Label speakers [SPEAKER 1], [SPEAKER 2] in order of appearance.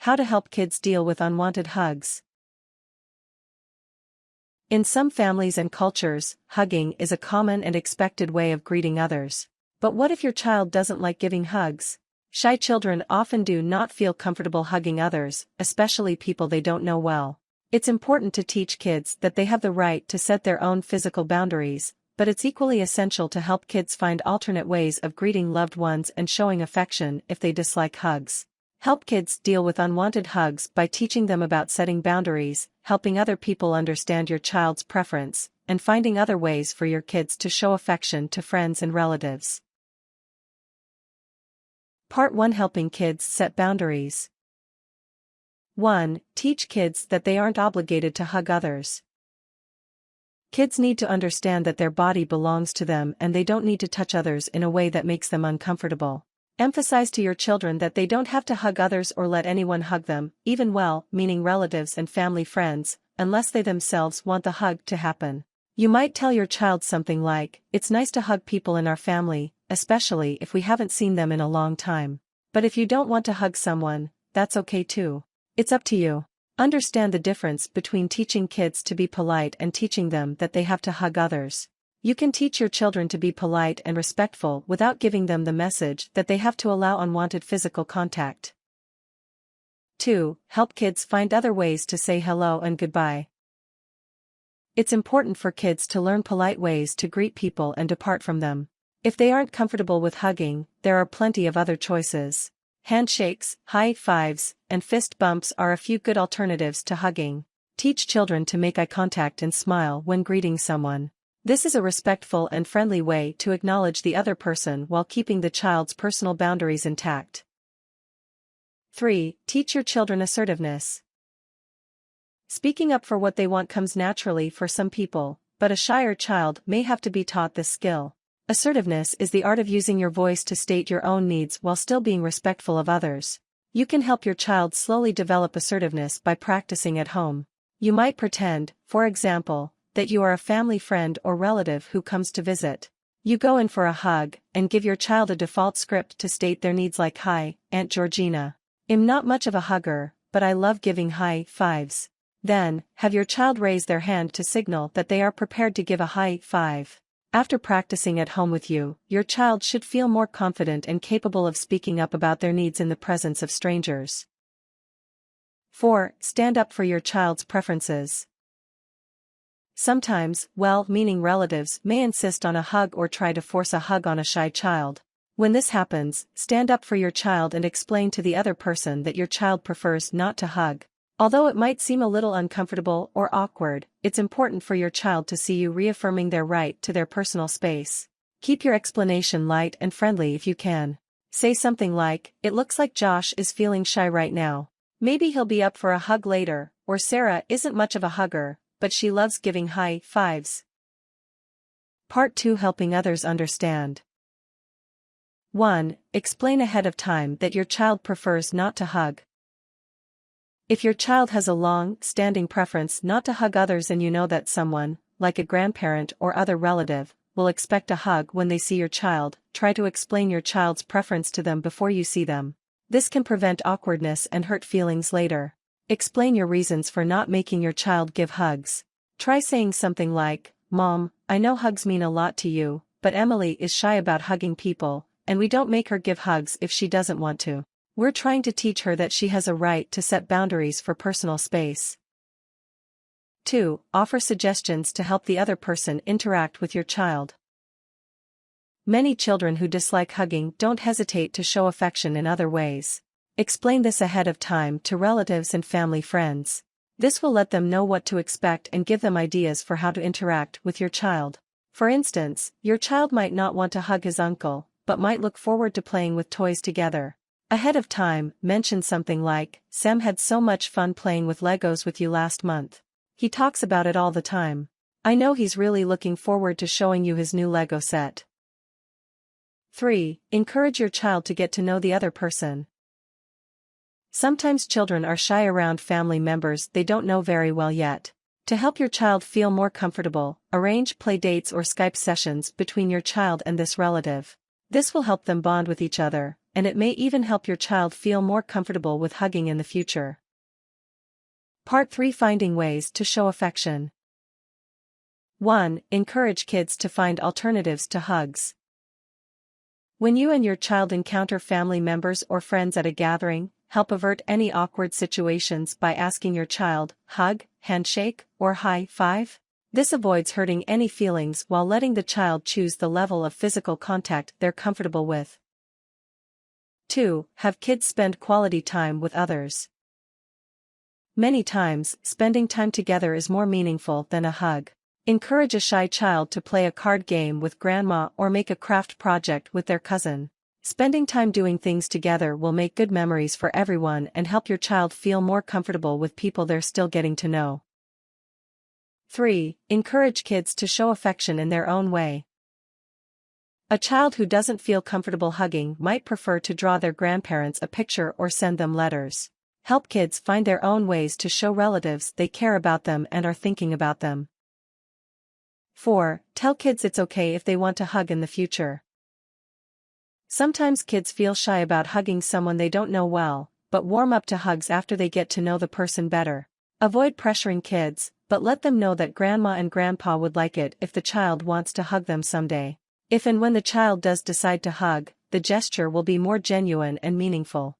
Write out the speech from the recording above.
[SPEAKER 1] How to help kids deal with unwanted hugs. In some families and cultures, hugging is a common and expected way of greeting others. But what if your child doesn't like giving hugs? Shy children often do not feel comfortable hugging others, especially people they don't know well. It's important to teach kids that they have the right to set their own physical boundaries, but it's equally essential to help kids find alternate ways of greeting loved ones and showing affection if they dislike hugs. Help kids deal with unwanted hugs by teaching them about setting boundaries, helping other people understand your child's preference, and finding other ways for your kids to show affection to friends and relatives. Part 1. Helping kids set boundaries. 1. Teach kids that they aren't obligated to hug others. Kids need to understand that their body belongs to them and they don't need to touch others in a way that makes them uncomfortable. Emphasize to your children that they don't have to hug others or let anyone hug them, even well-meaning relatives and family friends, unless they themselves want the hug to happen. You might tell your child something like, "It's nice to hug people in our family, especially if we haven't seen them in a long time. But if you don't want to hug someone, that's okay too. It's up to you." Understand the difference between teaching kids to be polite and teaching them that they have to hug others. You can teach your children to be polite and respectful without giving them the message that they have to allow unwanted physical contact. 2. Help kids find other ways to say hello and goodbye. It's important for kids to learn polite ways to greet people and depart from them. If they aren't comfortable with hugging, there are plenty of other choices. Handshakes, high fives, and fist bumps are a few good alternatives to hugging. Teach children to make eye contact and smile when greeting someone. This is a respectful and friendly way to acknowledge the other person while keeping the child's personal boundaries intact. 3. Teach your children assertiveness. Speaking up for what they want comes naturally for some people, but a shyer child may have to be taught this skill. Assertiveness is the art of using your voice to state your own needs while still being respectful of others. You can help your child slowly develop assertiveness by practicing at home. You might pretend, for example, that you are a family friend or relative who comes to visit. You go in for a hug, and give your child a default script to state their needs like, "Hi, Aunt Georgina. I'm not much of a hugger, but I love giving high fives." Then, have your child raise their hand to signal that they are prepared to give a high five. After practicing at home with you, your child should feel more confident and capable of speaking up about their needs in the presence of strangers. 4. Stand up for your child's preferences. Sometimes, well-meaning relatives may insist on a hug or try to force a hug on a shy child. When this happens, stand up for your child and explain to the other person that your child prefers not to hug. Although it might seem a little uncomfortable or awkward, it's important for your child to see you reaffirming their right to their personal space. Keep your explanation light and friendly if you can. Say something like, "It looks like Josh is feeling shy right now. Maybe he'll be up for a hug later," or "Sarah isn't much of a hugger, but she loves giving high fives." Part 2. Helping others understand. 1. Explain ahead of time that your child prefers not to hug. If your child has a long-standing preference not to hug others and you know that someone, like a grandparent or other relative, will expect a hug when they see your child, try to explain your child's preference to them before you see them. This can prevent awkwardness and hurt feelings later. Explain your reasons for not making your child give hugs. Try saying something like, "Mom, I know hugs mean a lot to you, but Emily is shy about hugging people, and we don't make her give hugs if she doesn't want to. We're trying to teach her that she has a right to set boundaries for personal space." 2. Offer suggestions to help the other person interact with your child. Many children who dislike hugging don't hesitate to show affection in other ways. Explain this ahead of time to relatives and family friends. This will let them know what to expect and give them ideas for how to interact with your child. For instance, your child might not want to hug his uncle, but might look forward to playing with toys together. Ahead of time, mention something like, "Sam had so much fun playing with Legos with you last month. He talks about it all the time. I know he's really looking forward to showing you his new Lego set." 3. Encourage your child to get to know the other person. Sometimes children are shy around family members they don't know very well yet. To help your child feel more comfortable, arrange play dates or Skype sessions between your child and this relative. This will help them bond with each other, and it may even help your child feel more comfortable with hugging in the future. Part 3: Finding ways to show affection. 1. Encourage kids to find alternatives to hugs. When you and your child encounter family members or friends at a gathering, help avert any awkward situations by asking your child, hug, handshake, or high five. This avoids hurting any feelings while letting the child choose the level of physical contact they're comfortable with. 2. Have kids spend quality time with others. Many times, spending time together is more meaningful than a hug. Encourage a shy child to play a card game with grandma or make a craft project with their cousin. Spending time doing things together will make good memories for everyone and help your child feel more comfortable with people they're still getting to know. 3. Encourage kids to show affection in their own way. A child who doesn't feel comfortable hugging might prefer to draw their grandparents a picture or send them letters. Help kids find their own ways to show relatives they care about them and are thinking about them. 4. Tell kids it's okay if they want to hug in the future. Sometimes kids feel shy about hugging someone they don't know well, but warm up to hugs after they get to know the person better. Avoid pressuring kids, but let them know that grandma and grandpa would like it if the child wants to hug them someday. If and when the child does decide to hug, the gesture will be more genuine and meaningful.